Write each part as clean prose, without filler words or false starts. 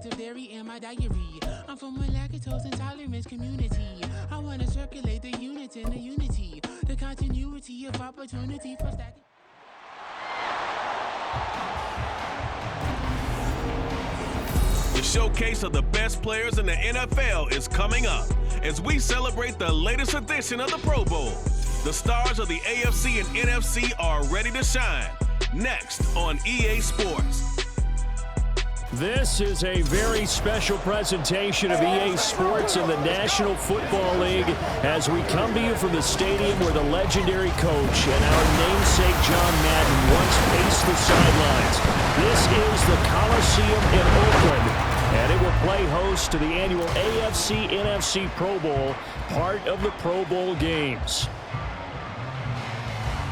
product of dairy in my diary. I'm from a lactose intolerance community. I want to circulate the units in the unity, the continuity of opportunity for stacking. The showcase of the best players in the NFL is coming up as we celebrate the latest edition of the Pro Bowl. The stars of the AFC and NFC are ready to shine. Next on EA Sports. This is a very special presentation of EA Sports and the National Football League as we come to you from the stadium where the legendary coach and our namesake John Madden once paced the sidelines. This is the Coliseum in Oakland, and it will play host to the annual AFC-NFC Pro Bowl, part of the Pro Bowl games.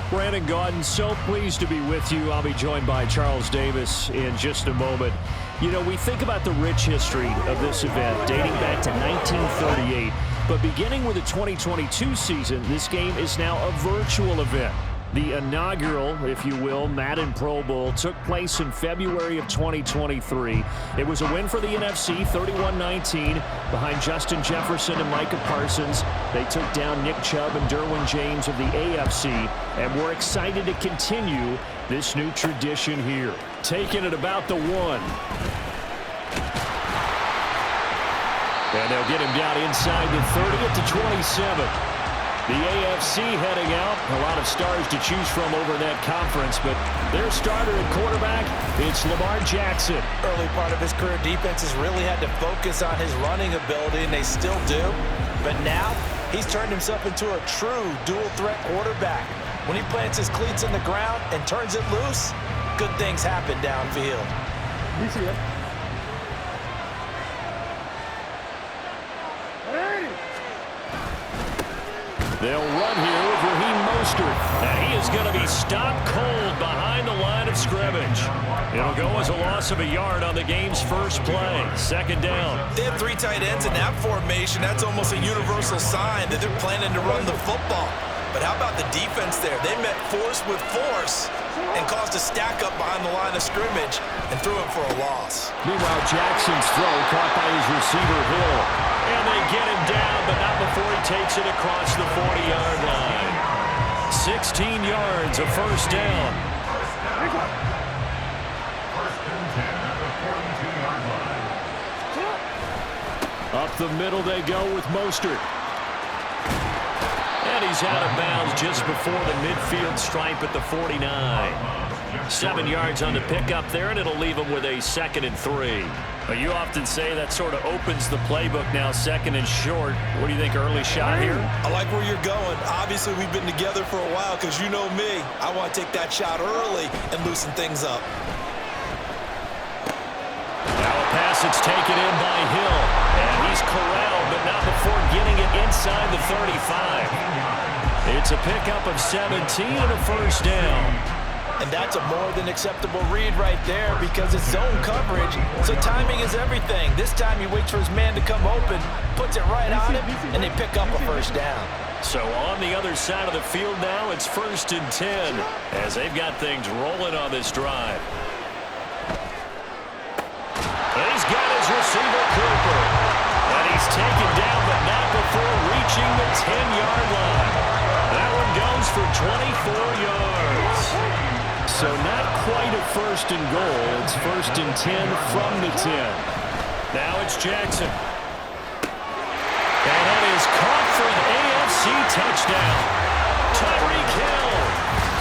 Brandon Gaudin, so pleased to be with you. I'll be joined by Charles Davis in just a moment. You know, we think about the rich history of this event dating back to 1938, but beginning with the 2022 season, this game is now a virtual event. The inaugural, if you will, Madden Pro Bowl took place in February of 2023. It was a win for the NFC, 31-19, behind Justin Jefferson and Micah Parsons. They took down Nick Chubb and Derwin James of the AFC, and we're excited to continue this new tradition here. Taking it about the 1. And they'll get him down inside the 30 at the 27. The AFC heading out. A lot of stars to choose from over in that conference, but their starter at quarterback, it's Lamar Jackson. Early part of his career, defenses really had to focus on his running ability, and they still do. But now, he's turned himself into a true dual-threat quarterback. When he plants his cleats in the ground and turns it loose, good things happen downfield. You see it. They'll run here with Raheem Mostert. And he is going to be stopped cold behind the line of scrimmage. It'll go as a loss of a yard on the game's first play. Second down. They have 3 tight ends in that formation. That's almost a universal sign that they're planning to run the football. But how about the defense there? They met force with force and caused a stack up behind the line of scrimmage and threw him for a loss. Meanwhile, Jackson's throw caught by his receiver, Hill. And they get him down, but not before he takes it across the 40-yard line. 16 yards, a first down. Up the middle they go with Mostert. And he's out of bounds just before the midfield stripe at the 49. 7 yards on the pickup there, and it'll leave him with a 2nd and 3. But you often say that sort of opens the playbook now, 2nd and short. What do you think, early shot here? I like where you're going. Obviously, we've been together for a while because you know me. I want to take that shot early and loosen things up. Now a pass that's taken in by Hill. And he's corralled, but not before getting it inside the 35. It's a pickup of 17 and a first down. And that's a more than acceptable read right there because it's zone coverage, so timing is everything. This time he waits for his man to come open, puts it right on him, and they pick up a first down. So on the other side of the field now, it's 1st and 10 as they've got things rolling on this drive. He's got his receiver, Cooper. And he's taken down, but not before reaching the 10-yard line. That one goes for 24 yards. So not quite a 1st and goal. It's 1st and 10 from the 10. Now it's Jackson. And that is caught for an AFC touchdown. Tyreek Hill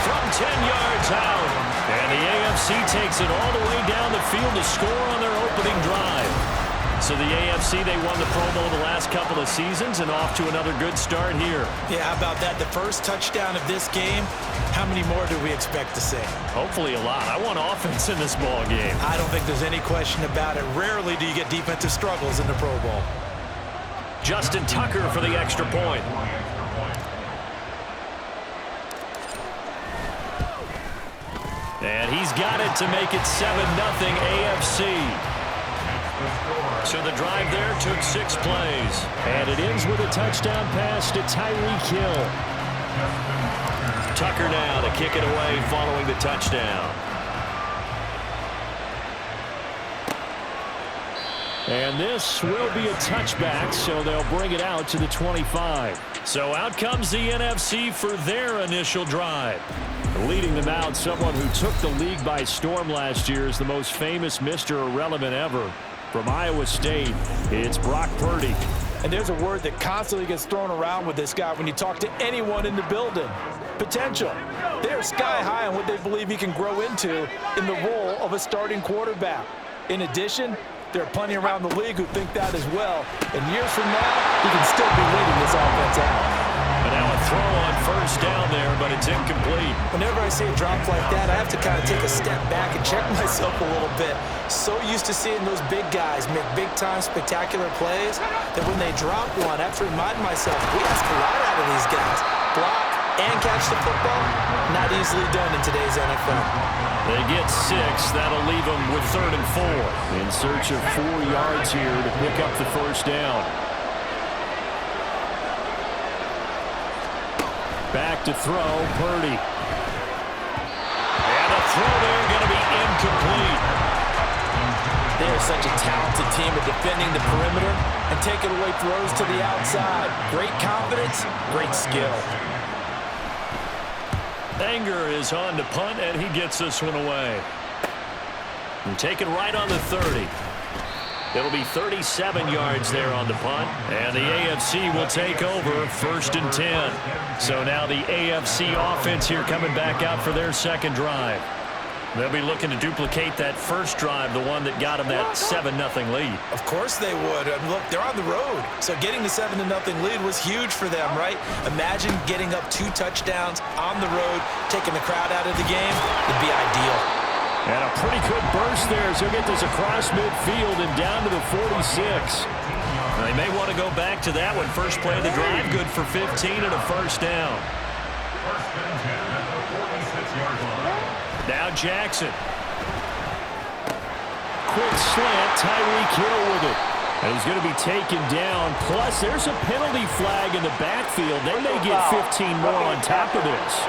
from 10 yards out. And the AFC takes it all the way down the field to score on their opening drive. So the AFC, they won the Pro Bowl the last couple of seasons and off to another good start here. Yeah, how about that? The first touchdown of this game, how many more do we expect to see? Hopefully a lot. I want offense in this ball game. I don't think there's any question about it. Rarely do you get defensive struggles in the Pro Bowl. Justin Tucker for the extra point. And he's got it to make it 7-0 AFC. So the drive there took 6 plays. And it ends with a touchdown pass to Tyreek Hill. Tucker now to kick it away following the touchdown. And this will be a touchback, so they'll bring it out to the 25. So out comes the NFC for their initial drive. Leading them out, someone who took the league by storm last year is the most famous Mr. Irrelevant ever. From Iowa State, it's Brock Purdy. And there's a word that constantly gets thrown around with this guy when you talk to anyone in the building. Potential. They're sky high on what they believe he can grow into in the role of a starting quarterback. In addition, there are plenty around the league who think that as well. And years from now, he can still be leading this offense out. And now a throw on first down there, but it's incomplete. Whenever I see a drop like that, I have to kind of take a step back and check myself a little bit. So used to seeing those big guys make big-time spectacular plays that when they drop one, I have to remind myself, we ask a lot out of these guys. Block and catch the football, not easily done in today's NFL. They get 6. That'll leave them with 3rd and 4. In search of 4 yards here to pick up the first down. Back to throw, Purdy. And a throw there going to be incomplete. They're such a talented team at defending the perimeter and taking away throws to the outside. Great confidence, great skill. Anger is on to punt, and he gets this one away. And taken right on the 30. It'll be 37 yards there on the punt, and the AFC will take over 1st and 10. So now the AFC offense here coming back out for their second drive. They'll be looking to duplicate that first drive, the one that got them that 7-0 lead. Of course they would. Look, they're on the road. So getting the 7-0 lead was huge for them, right? Imagine getting up 2 touchdowns on the road, taking the crowd out of the game. It'd be ideal. And a pretty good burst there as he'll get this across midfield and down to the 46. They may want to go back to that one. First play of the drive, good for 15 and a first down. Now Jackson. Quick slant, Tyreek Hill with it. And he's going to be taken down. Plus, there's a penalty flag in the backfield. They may get 15 more on top of this.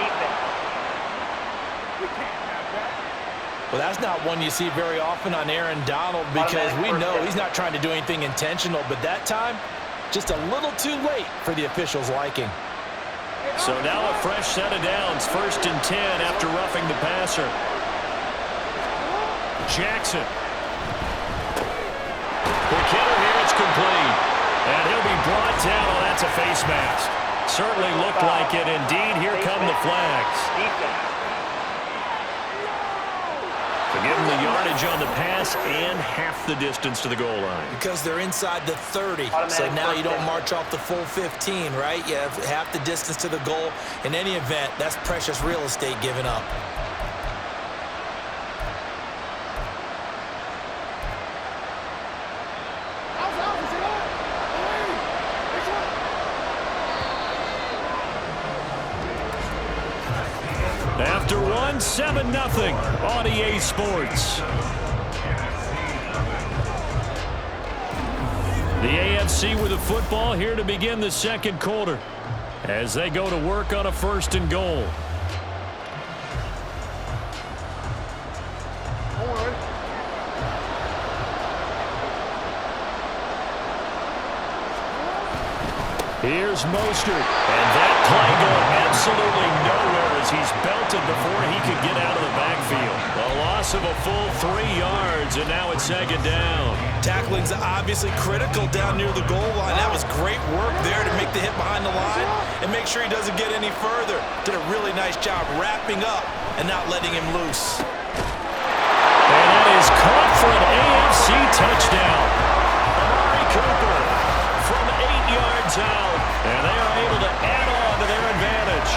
Well, that's not one you see very often on Aaron Donald because we know he's not trying to do anything intentional, but that time, just a little too late for the officials' liking. So now a fresh set of downs, 1st and 10 after roughing the passer. Jackson. Quick hitter here, it's complete. And he'll be brought down. Oh, that's a face mask. Certainly looked like it. Indeed, here come the flags. So give them the yardage on the pass and half the distance to the goal line. Because they're inside the 30, so now you don't march off the full 15, right? You have half the distance to the goal. In any event, that's precious real estate given up. After one, 7-0 on EA Sports. The AFC with a football here to begin the second quarter as they go to work on a 1st and goal. Here's Mostert, and that play going absolutely nowhere as he's belted before he could get out of the backfield. A loss of a full 3 yards, and now it's 2nd down. Tackling's obviously critical down near the goal line. That was great work there to make the hit behind the line and make sure he doesn't get any further. Did a really nice job wrapping up and not letting him loose. And that is caught for an AFC touchdown. Amari Cooper from 8 yards out, and they are able to add on to their advantage.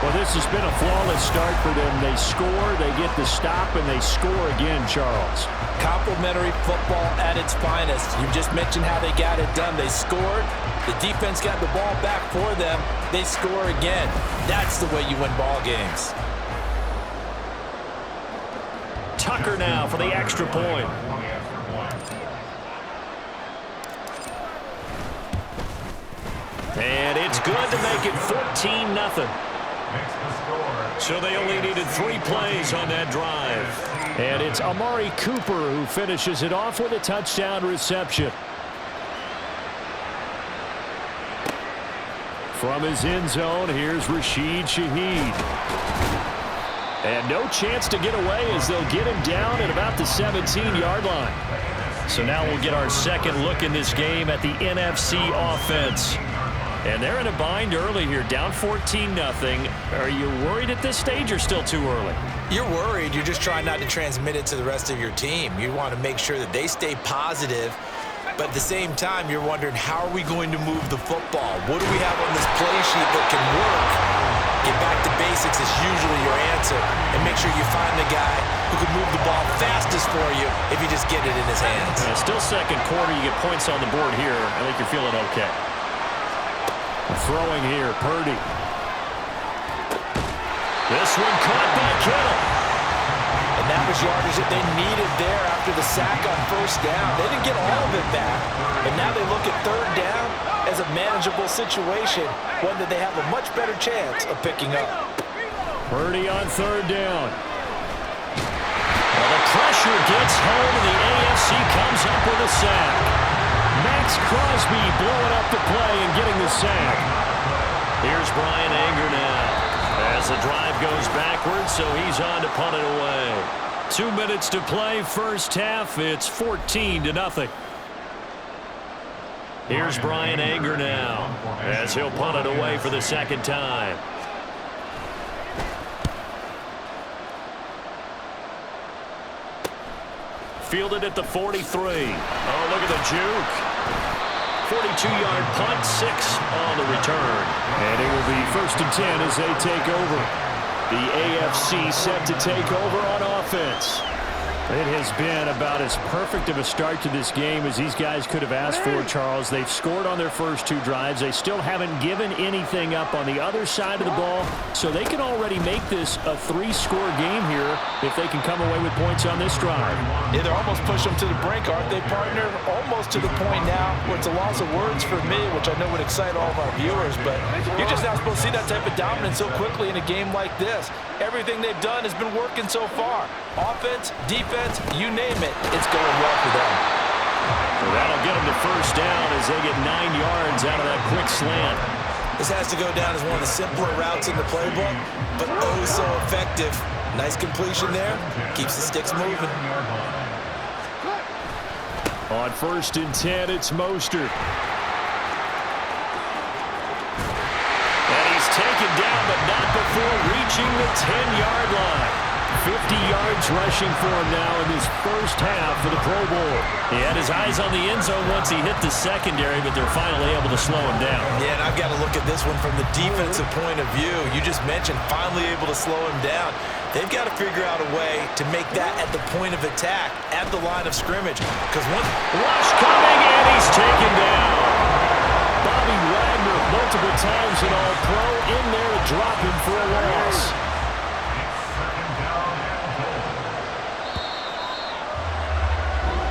Well, this has been a flawless start for them. They score, they get the stop, and they score again, Charles. Complimentary football at its finest. You just mentioned how they got it done. They scored. The defense got the ball back for them. They score again. That's the way you win ball games. Tucker now for the extra point. And it's good to make it 14-0. So they only needed 3 plays on that drive. And it's Amari Cooper who finishes it off with a touchdown reception. From his end zone, here's Rashid Shaheed. And no chance to get away as they'll get him down at about the 17-yard line. So now we'll get our second look in this game at the NFC offense. And they're in a bind early here, down 14-0. Are you worried at this stage or still too early? You're worried. You're just trying not to transmit it to the rest of your team. You want to make sure that they stay positive. But at the same time, you're wondering, how are we going to move the football? What do we have on this play sheet that can work? Get back to basics is usually your answer. And make sure you find the guy who can move the ball fastest for you if you just get it in his hands. Still second quarter, you get points on the board here. I think you're feeling okay. Throwing here, Purdy. This one caught by Kittle. And that was yardage that they needed there after the sack on first down. They didn't get all of it back. But now they look at third down as a manageable situation, one that they have a much better chance of picking up. Purdy on third down. Well, the pressure gets home, and the AFC comes up with a sack. Max Crosby blowing up the play and getting the sack. Here's Brian Anger now. As the drive goes backwards, so he's on to punt it away. 2 minutes to play, first half. It's 14-0. Here's Brian Anger now, as he'll punt it away for the second time. Fielded at the 43. Oh, look at the juke. 42-yard punt, 6 on the return. And it will be 1st and 10 as they take over. The AFC set to take over on offense. It has been about as perfect of a start to this game as these guys could have asked for, Charles. They've scored on their first 2 drives. They still haven't given anything up on the other side of the ball, so they can already make this a 3-score game here if they can come away with points on this drive. Yeah, they're almost pushing them to the brink, aren't they, partner? Almost to the point now where it's a loss of words for me, which I know would excite all of our viewers, but you're just not supposed to see that type of dominance so quickly in a game like this. Everything they've done has been working so far. Offense, defense, you name it, it's going well for them. So that'll get them to first down as they get 9 yards out of that quick slant. This has to go down as one of the simpler routes in the playbook, but oh so effective. Nice completion there. Keeps the sticks moving. On 1st and 10, it's Mostert. And he's taken down, but not before reaching the 10-yard line. 50 yards rushing for him now in his first half of the Pro Bowl. He had his eyes on the end zone once he hit the secondary, but they're finally able to slow him down. Yeah, and I've got to look at this one from the defensive point of view. You just mentioned finally able to slow him down. They've got to figure out a way to make that at the point of attack, at the line of scrimmage. Because one rush coming, and he's taken down. Bobby Wagner, multiple times an All-Pro, in there to drop him for a loss.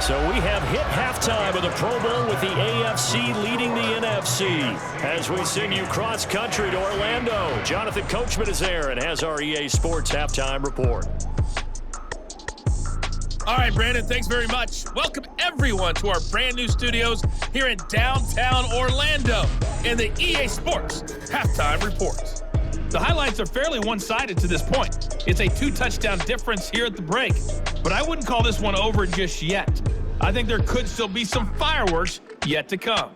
So we have hit halftime of the Pro Bowl with the AFC leading the NFC. As we send you cross-country to Orlando, Jonathan Coachman is there and has our EA Sports halftime report. All right, Brandon, thanks very much. Welcome, everyone, to our brand-new studios here in downtown Orlando in the EA Sports halftime report. The highlights are fairly one-sided to this point. It's a 2-touchdown difference here at the break, but I wouldn't call this one over just yet. I think there could still be some fireworks yet to come.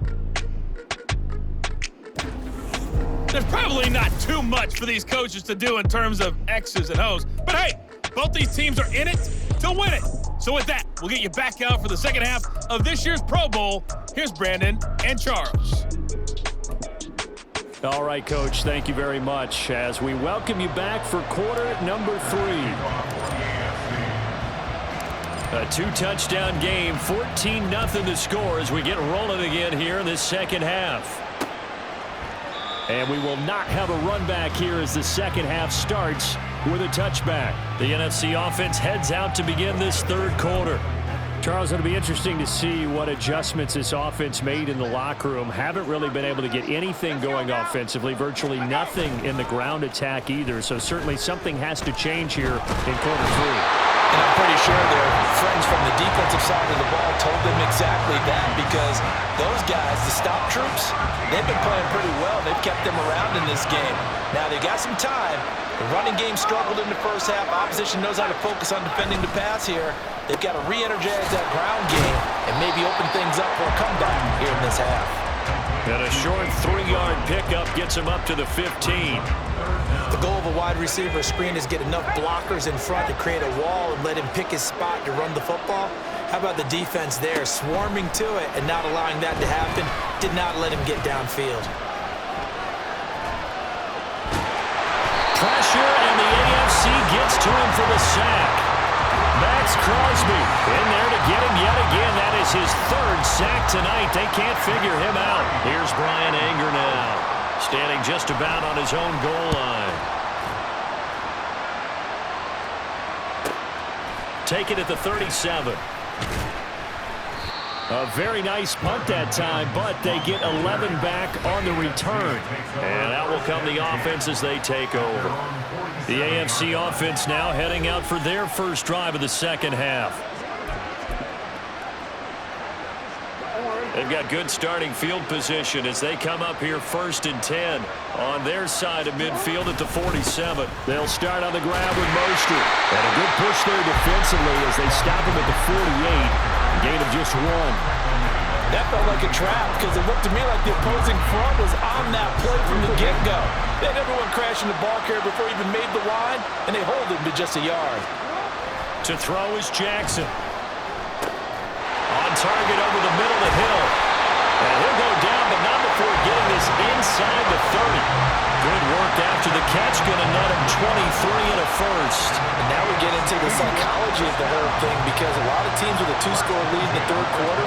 There's probably not too much for these coaches to do in terms of X's and O's, but hey, both these teams are in it to win it. So with that, we'll get you back out for the second half of this year's Pro Bowl. Here's Brandon and Charles. All right, Coach, thank you very much as we welcome you back for quarter number 3. A 2-touchdown game, 14-0 to score as we get rolling again here in this second half. And we will not have a run back here as the second half starts with a touchback. The NFC offense heads out to begin this third quarter. Charles, it'll be interesting to see what adjustments this offense made in the locker room. Haven't really been able to get anything going offensively, virtually nothing in the ground attack either. So certainly something has to change here in quarter 3. And I'm pretty sure their friends from the defensive side of the ball told them exactly that, because those guys, the stop troops, they've been playing pretty well. They've kept them around in this game. Now, they got some time. The running game struggled in the first half. Opposition knows how to focus on defending the pass here. They've got to re-energize that ground game and maybe open things up for a comeback here in this half. And a short 3-yard pickup gets him up to the 15. The goal of a wide receiver screen is get enough blockers in front to create a wall and let him pick his spot to run the football. How about the defense there, swarming to it and not allowing that to happen? Did not let him get downfield. Pressure, and the AFC gets to him for the sack. Max Crosby in there to get him yet again. That is his 3rd sack tonight. They can't figure him out. Here's Brian Anger now, standing just about on his own goal line. Take it at the 37. A very nice punt that time, but they get 11 back on the return. And out will come the offense as they take over. The AFC offense now heading out for their first drive of the second half. They've got good starting field position as they come up here 1st and 10 on their side of midfield at the 47. They'll start on the ground with Mostert. And a good push there defensively as they stop him at the 48. Gain of just 1. That felt like a trap because it looked to me like the opposing front was on that play from the get-go. They had everyone crashing the ball carrier before he even made the line, and they hold him to just a yard. To throw is Jackson. On target over the middle of Hill. And he'll go down, but not before getting this inside the 30. Good work after the catch. Going to net him 23 and a first. And now we get into the psychology of the whole thing, because a lot of teams with a 2-score lead in the 3rd quarter,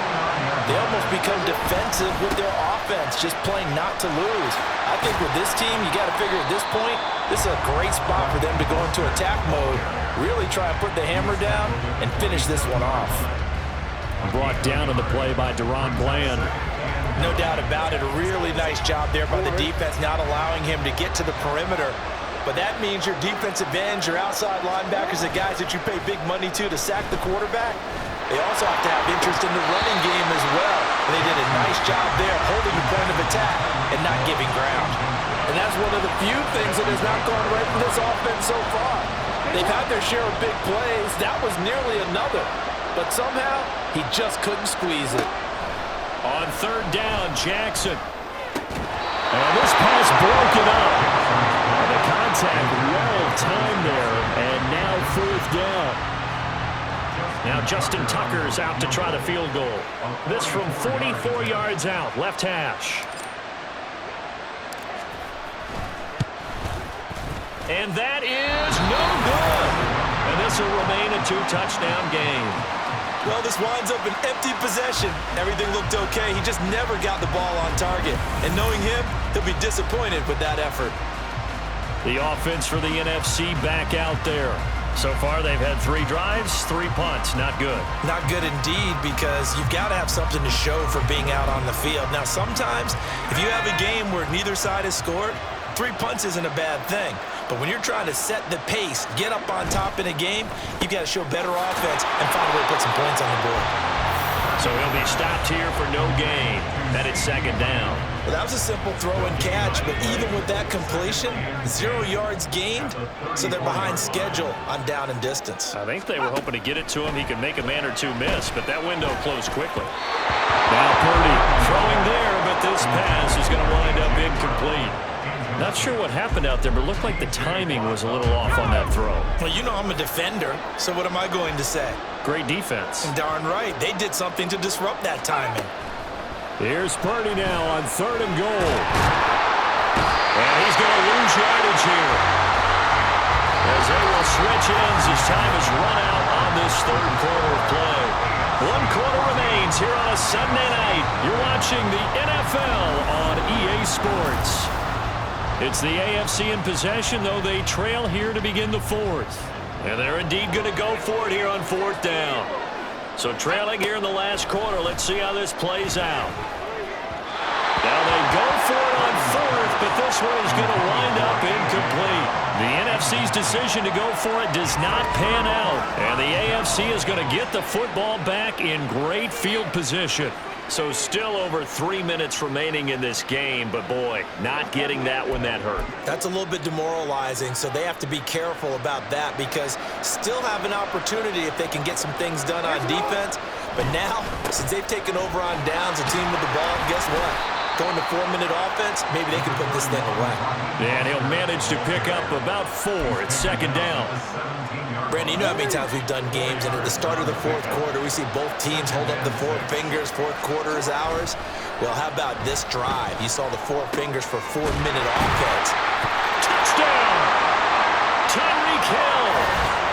they almost become defensive with their offense, just playing not to lose. I think with this team, you got to figure at this point, this is a great spot for them to go into attack mode, really try and put the hammer down and finish this one off. Brought down on the play by Deron Bland. No doubt about it. A really nice job there by the defense, not allowing him to get to the perimeter. But that means your defensive ends, your outside linebackers, the guys that you pay big money to sack the quarterback, they also have to have interest in the running game as well. And they did a nice job there holding the point of attack and not giving ground. And that's one of the few things that has not gone right for this offense so far. They've had their share of big plays. That was nearly another. But somehow, he just couldn't squeeze it. On 3rd down, Jackson. And this pass broken up. And the contact well timed there. And now 4th down. Now Justin Tucker's out to try the field goal. This from 44 yards out, left hash. And that is no good. And this will remain a 2-touchdown game. Well, this winds up an empty possession. Everything looked okay. He just never got the ball on target. And knowing him, he'll be disappointed with that effort. The offense for the NFC back out there. So far, they've had 3 drives, 3 punts. Not good. Not good indeed, because you've got to have something to show for being out on the field. Now, sometimes, if you have a game where neither side has scored, 3 punts isn't a bad thing. But when you're trying to set the pace, get up on top in a game, you've got to show better offense and find a way to put some points on the board. So he'll be stopped here for no gain. That is 2nd down. Well, that was a simple throw and catch, but even with that completion, 0 yards gained, so they're behind schedule on down and distance. I think they were hoping to get it to him. He could make a man or 2 miss, but that window closed quickly. Now Purdy throwing there, but this pass is going to wind up incomplete. Not sure what happened out there, but it looked like the timing was a little off on that throw. Well, you know I'm a defender, so what am I going to say? Great defense. Darn right. They did something to disrupt that timing. Here's Purdy now on 3rd and goal. And he's going to lose yardage here, as they will switch ends as time is run out on this 3rd quarter of play. 1 quarter remains here on a Sunday night. You're watching the NFL on EA Sports. It's the AFC in possession, though they trail here to begin the 4th. And they're indeed going to go for it here on 4th down. So trailing here in the last quarter, let's see how this plays out. Now they go for it on 4th, but this one is going to wind up incomplete. The NFC's decision to go for it does not pan out. And the AFC is going to get the football back in great field position. So still over 3 minutes remaining in this game, but boy, not getting that when that hurt. That's a little bit demoralizing, so they have to be careful about that because still have an opportunity if they can get some things done on defense. But now, since they've taken over on downs, a team with the ball, guess what? Going to 4-minute offense, maybe they can put this thing away. And he'll manage to pick up about 4. It's second down. Brandon, you know how many times we've done games, and at the start of the fourth quarter, we see both teams hold up the 4 fingers, fourth quarter is ours. Well, how about this drive? You saw the 4 fingers for 4-minute offense. Touchdown! Tyreek Hill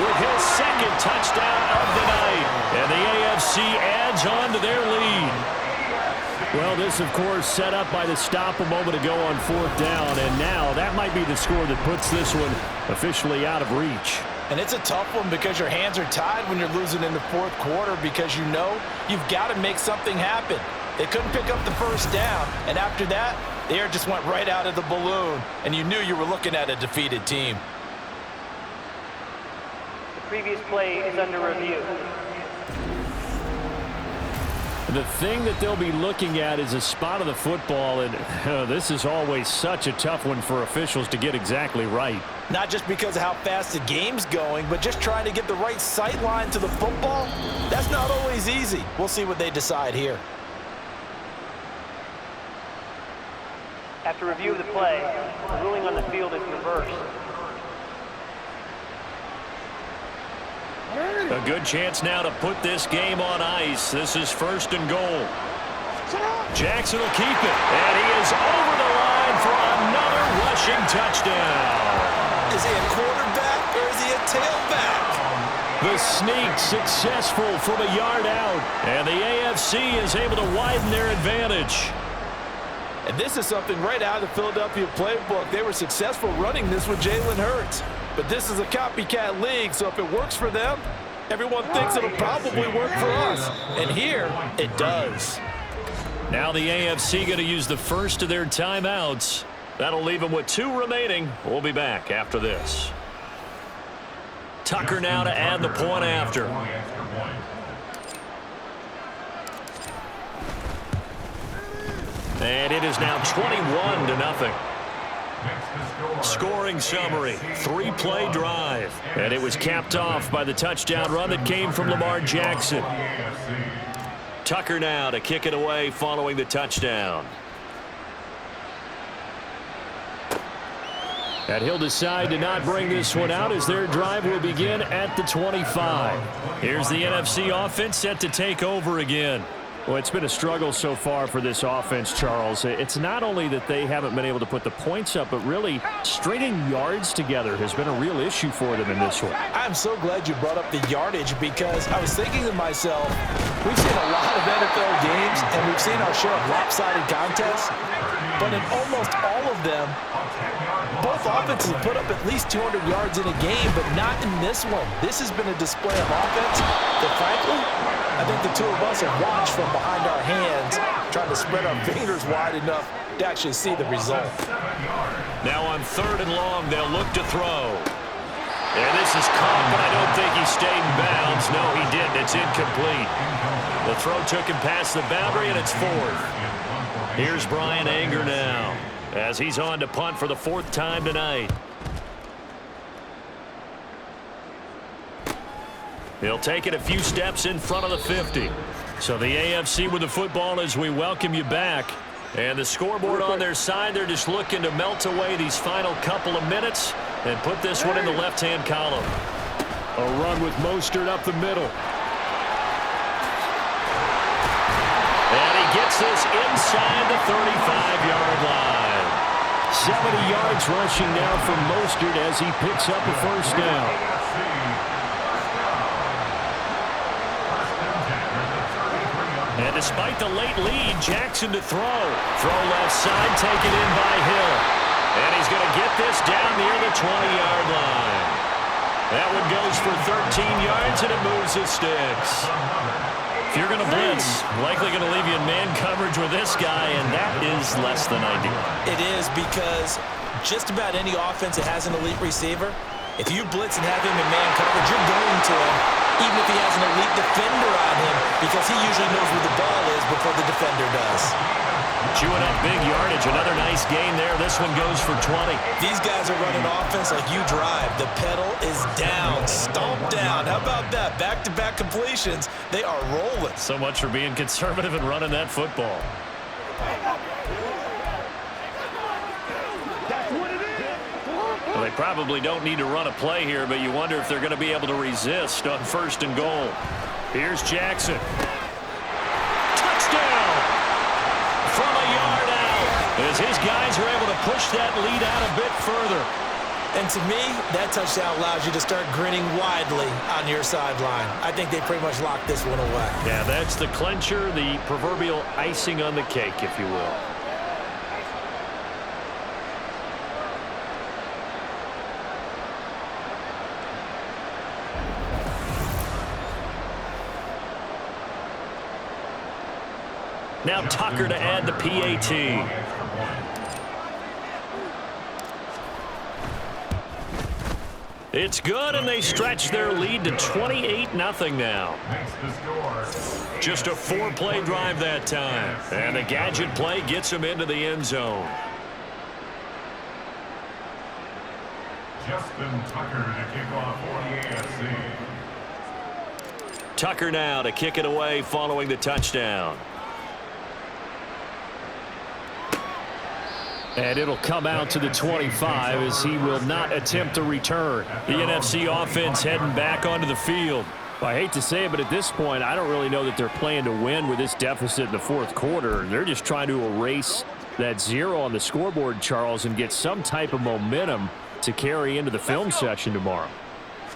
with his second touchdown of the night. And the AFC adds on to their lead. Well, this, of course, set up by the stop a moment ago on 4th down, and now that might be the score that puts this one officially out of reach. And it's a tough one because your hands are tied when you're losing in the fourth quarter because you know you've got to make something happen. They couldn't pick up the first down, and after that, the air just went right out of the balloon, and you knew you were looking at a defeated team. The previous play is under review. The thing that they'll be looking at is a spot of the football, and this is always such a tough one for officials to get exactly right. Not just because of how fast the game's going, but just trying to get the right sight line to the football. That's not always easy. We'll see what they decide here. After review of the play, the ruling on the field is reversed. A good chance now to put this game on ice. This is 1st and goal. Jackson will keep it, and he is over the line for another rushing touchdown. Is he a quarterback or is he a tailback? The sneak successful from a yard out, and the AFC is able to widen their advantage. And this is something right out of the Philadelphia playbook. They were successful running this with Jalen Hurts. But this is a copycat league, so if it works for them, everyone thinks it'll probably work for us. And here, it does. Now the AFC going to use the first of their timeouts. That'll leave them with 2 remaining. We'll be back after this. Tucker now to add the point after. And it is now 21-0. Scoring summary, 3-play drive. And it was capped off by the touchdown run that came from Lamar Jackson. Tucker now to kick it away following the touchdown. And he'll decide to not bring this one out as their drive will begin at the 25. Here's the NFC offense set to take over again. Well, it's been a struggle so far for this offense, Charles. It's not only that they haven't been able to put the points up, but really stringing yards together has been a real issue for them in this one. I'm so glad you brought up the yardage because I was thinking to myself, we've seen a lot of NFL games and we've seen our share of lopsided contests, but in almost all of them, both offenses have put up at least 200 yards in a game, but not in this one. This has been a display of offense that, frankly, I think the two of us have watched from behind our hands, trying to spread our fingers wide enough to actually see the result. Now on 3rd and long, they'll look to throw. And this is caught, but I don't think he stayed in bounds. No, he didn't. It's incomplete. The throw took him past the boundary, and it's 4th. Here's Brian Anger now, as he's on to punt for the 4th time tonight. He'll take it a few steps in front of the 50. So the AFC with the football as we welcome you back. And the scoreboard on their side, they're just looking to melt away these final couple of minutes and put this one in the left-hand column. A run with Mostert up the middle. And he gets this inside the 35-yard line. 70 yards rushing now from Mostert as he picks up a 1st down. And despite the late lead, Jackson to throw. Throw left side, taken in by Hill. And he's going to get this down near the 20-yard line. That one goes for 13 yards, and it moves the sticks. If you're going to blitz, likely going to leave you in man coverage with this guy, and that is less than ideal. It is, because just about any offense that has an elite receiver, if you blitz and have him in man coverage, you're going to him, even if he has an elite defender on him, because he usually knows where the ball is before the defender does. Chewing up big yardage. Another nice gain there. This one goes for 20. These guys are running offense like you drive. The pedal is down, stomped down. How about that? Back-to-back completions. They are rolling. So much for being conservative and running that football. Well, they probably don't need to run a play here, but you wonder if they're going to be able to resist on 1st and goal. Here's Jackson. Touchdown! From a yard out, as his guys are able to push that lead out a bit further. And to me, that touchdown allows you to start grinning widely on your sideline. I think they pretty much locked this one away. Yeah, that's the clincher, the proverbial icing on the cake, if you will. Now Tucker to add the PAT. It's good, and they stretch their lead to 28-0 now. Just a 4-play drive that time. And the gadget play gets them into the end zone. Justin Tucker to kick off for the AFC. Tucker now to kick it away following the touchdown. And it'll come out to the 25 as he will not attempt to return. The NFC offense heading back onto the field. I hate to say it, but at this point, I don't really know that they're playing to win with this deficit in the 4th quarter. They're just trying to erase that 0 on the scoreboard, Charles, and get some type of momentum to carry into the film session tomorrow.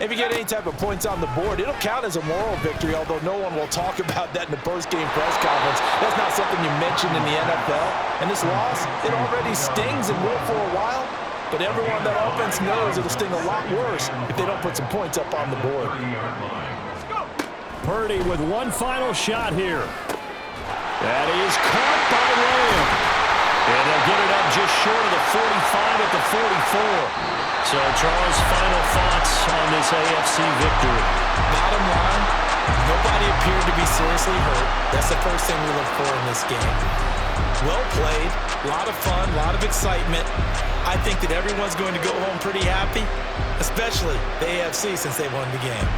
If you get any type of points on the board, it'll count as a moral victory, although no one will talk about that in the post-game press conference. That's not something you mentioned in the NFL. And this loss, it already stings and will for a while, but everyone that offense knows it'll sting a lot worse if they don't put some points up on the board. Purdy with one final shot here. That is caught by Lamb. And they'll get it up just short of the 45 at the 44. So, Charles, final thoughts on this AFC victory. Bottom line, nobody appeared to be seriously hurt. That's the first thing we look for in this game. Well played, a lot of fun, a lot of excitement. I think that everyone's going to go home pretty happy, especially the AFC since they won the game.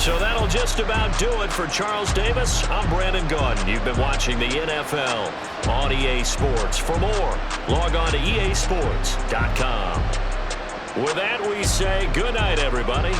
So that'll just about do it for Charles Davis. I'm Brandon Gaudin. You've been watching the NFL on EA Sports. For more, log on to easports.com. With that, we say good night, everybody.